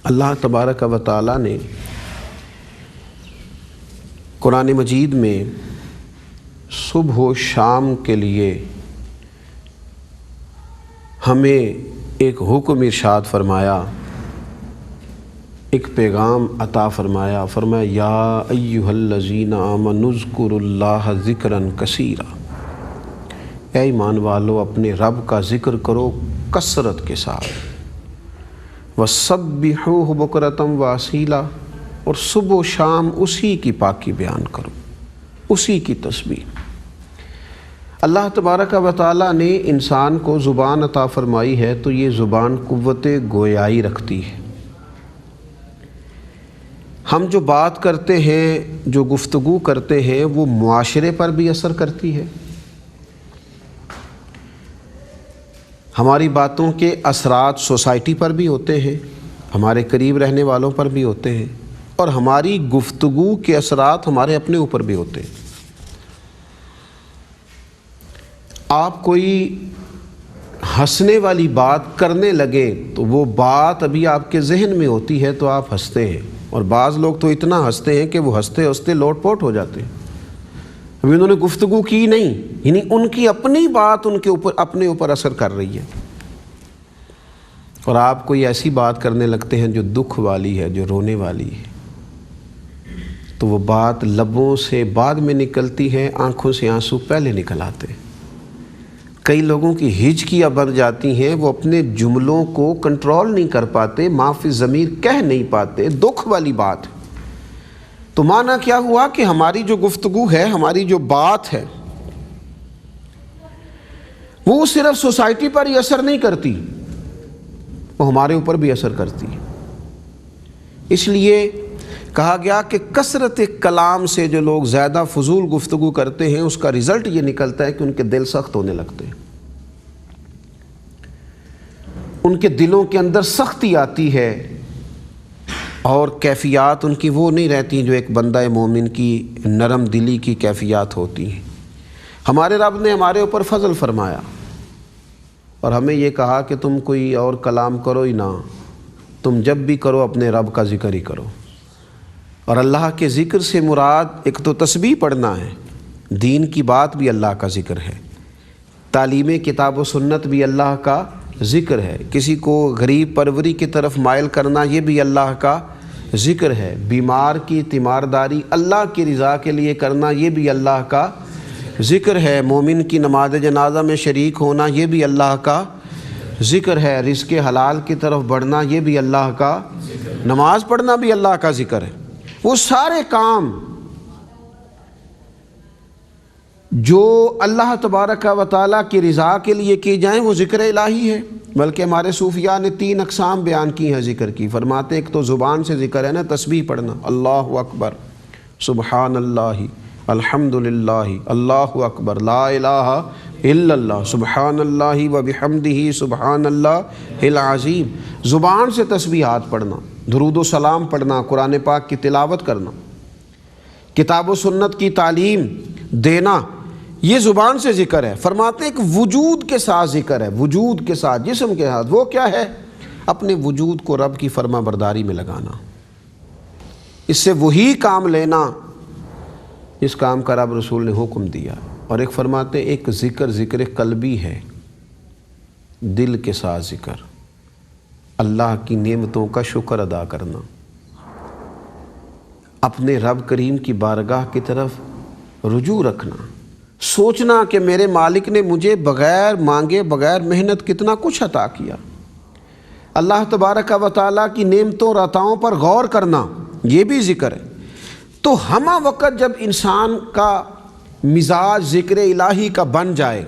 اللہ تبارک و تعالی نے قرآن مجید میں صبح و شام کے لیے ہمیں ایک حکم ارشاد فرمایا، ایک پیغام عطا فرمایا۔ فرمایا یا ایھا الذین آمنوا اذکروا اللہ ذکرا کثیرا، اے ایمان والو اپنے رب کا ذکر کرو کثرت کے ساتھ، وسبحوہ بکرۃ واصیلا، اور صبح و شام اسی کی پاکی بیان کرو، اسی کی تسبیح۔ اللہ تبارک و تعالی نے انسان کو زبان عطا فرمائی ہے تو یہ زبان قوت گویائی رکھتی ہے۔ ہم جو بات کرتے ہیں، جو گفتگو کرتے ہیں، وہ معاشرے پر بھی اثر کرتی ہے۔ ہماری باتوں کے اثرات سوسائٹی پر بھی ہوتے ہیں، ہمارے قریب رہنے والوں پر بھی ہوتے ہیں، اور ہماری گفتگو کے اثرات ہمارے اپنے اوپر بھی ہوتے ہیں۔ آپ کوئی ہنسنے والی بات کرنے لگے تو وہ بات ابھی آپ کے ذہن میں ہوتی ہے تو آپ ہنستے ہیں، اور بعض لوگ تو اتنا ہنستے ہیں کہ وہ ہنستے ہنستے لوٹ پوٹ ہو جاتے ہیں۔ ابھی انہوں نے گفتگو کی نہیں، یعنی ان کی اپنی بات ان کے اوپر اپنے اوپر اثر کر رہی ہے، اور آپ کوئی ایسی بات کرنے لگتے ہیں جو دکھ والی ہے، جو رونے والی ہے، تو وہ بات لبوں سے بعد میں نکلتی ہے، آنکھوں سے آنسو پہلے نکل آتے ہیں۔ کئی لوگوں کی ہچکیاں بن جاتی ہیں، وہ اپنے جملوں کو کنٹرول نہیں کر پاتے، ما فی الضمیر کہہ نہیں پاتے، دکھ والی بات ہے۔ تو معنی کیا ہوا کہ ہماری جو گفتگو ہے، ہماری جو بات ہے، وہ صرف سوسائٹی پر ہی اثر نہیں کرتی، وہ ہمارے اوپر بھی اثر کرتی ہے۔ اس لیے کہا گیا کہ کثرت کلام سے جو لوگ زیادہ فضول گفتگو کرتے ہیں، اس کا رزلٹ یہ نکلتا ہے کہ ان کے دل سخت ہونے لگتے ہیں، ان کے دلوں کے اندر سختی آتی ہے، اور کیفیات ان کی وہ نہیں رہتی جو ایک بندہ مومن کی نرم دلی کی کیفیات ہوتی ہیں۔ ہمارے رب نے ہمارے اوپر فضل فرمایا اور ہمیں یہ کہا کہ تم کوئی اور کلام کرو ہی نہ، تم جب بھی کرو اپنے رب کا ذکر ہی کرو۔ اور اللہ کے ذکر سے مراد ایک تو تسبیح پڑھنا ہے، دین کی بات بھی اللہ کا ذکر ہے، تعلیم کتاب و سنت بھی اللہ کا ذکر ہے، کسی کو غریب پروری کی طرف مائل کرنا یہ بھی اللہ کا ذکر ہے، بیمار کی تیمارداری اللہ کی رضا کے لیے کرنا یہ بھی اللہ کا ذکر ہے، مومن کی نماز جنازہ میں شریک ہونا یہ بھی اللہ کا ذکر ہے، رزق حلال کی طرف بڑھنا یہ بھی اللہ کا، نماز پڑھنا بھی اللہ کا ذکر ہے۔ وہ سارے کام جو اللہ تبارک و تعالیٰ کی رضا کے لیے کی جائیں وہ ذکر الہی ہے۔ بلکہ ہمارے صوفیاء نے 3 اقسام بیان کی ہیں ذکر کی۔ فرماتے ہیں ایک تو زبان سے ذکر ہے نا، تسبیح پڑھنا، اللہ اکبر، سبحان اللہ، الحمدللہ، اللہ اکبر، لا الہ الا اللہ، سبحان اللہ و بحمدہ سبحان اللہ العظیم۔ زبان سے تسبیحات پڑھنا، درود و سلام پڑھنا، قرآن پاک کی تلاوت کرنا، کتاب و سنت کی تعلیم دینا، یہ زبان سے ذکر ہے۔ فرماتے ہیں ایک وجود کے ساتھ ذکر ہے، وجود کے ساتھ، جسم کے ساتھ۔ وہ کیا ہے؟ اپنے وجود کو رب کی فرما برداری میں لگانا، اس سے وہی کام لینا جس کام کا رب رسول نے حکم دیا۔ اور ایک فرماتے ہیں ایک ذکر قلبی ہے، دل کے ساتھ ذکر، اللہ کی نعمتوں کا شکر ادا کرنا، اپنے رب کریم کی بارگاہ کی طرف رجوع رکھنا، سوچنا کہ میرے مالک نے مجھے بغیر مانگے بغیر محنت کتنا کچھ عطا کیا۔ اللہ تبارک و تعالیٰ کی نعمتوں اور عطاؤں پر غور کرنا، یہ بھی ذکر ہے۔ تو ہمہ وقت جب انسان کا مزاج ذکر الہی کا بن جائے